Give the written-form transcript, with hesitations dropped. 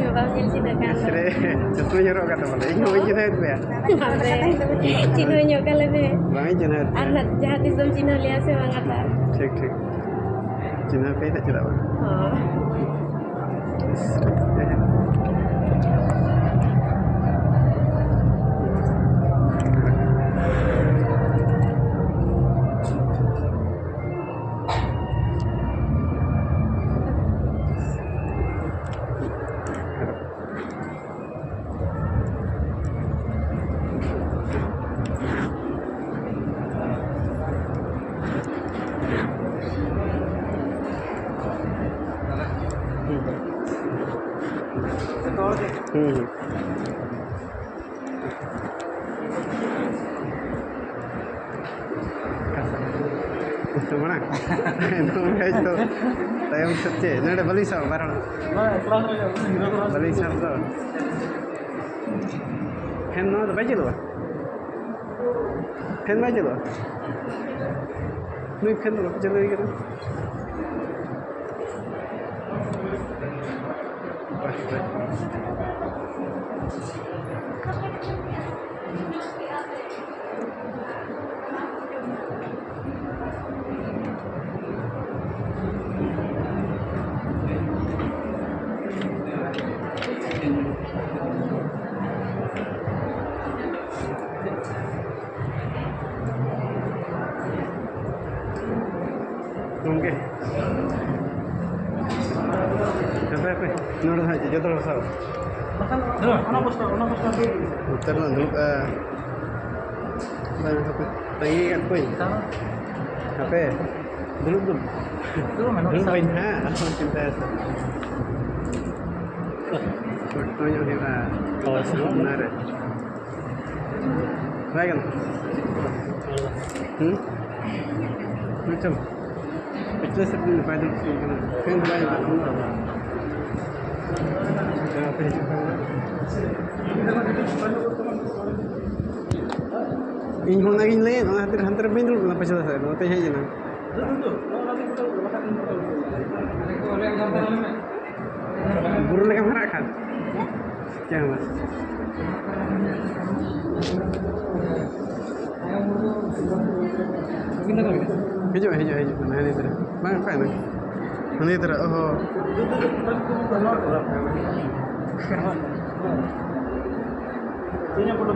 juga bang yang Cina kan. Satu nyerok kata malah. Ini mau Cina itu ya. Cina nyok kalau be. Bang Cina itu. Anak jahat itu Cina lihat sih bang kata. Cek cek. Cina apa itu tidak bang? Oh. Itu mana? Itu tayang sece. Nada beli sah barang. Beli sah tu. Hen no tu baca tu. Hen baca tu. Ni hen tu baca lagi kan? Mungkin. Apa? Nurut aja, jodoh sah. Ono posto dulu. Utar lah dulu. Banyak apa? Tanya kan poin. Apa? Dulu. Dulu mana? Dulu poin ha, apa cinta itu? Fotonya kita. Oh, benar. Baik kan? Macam. Itu sebenarnya pada sih kan. Kan banyak orang. Apa itu? Ini mau lagi lain, hantar bendul kenapa selesai? Mau tanya aja nak. Buru lagi marah kan? Jangan mas. Hijau. Mana ni terus? Mana apa ni? Mana terus? Oh. Ini apa tu?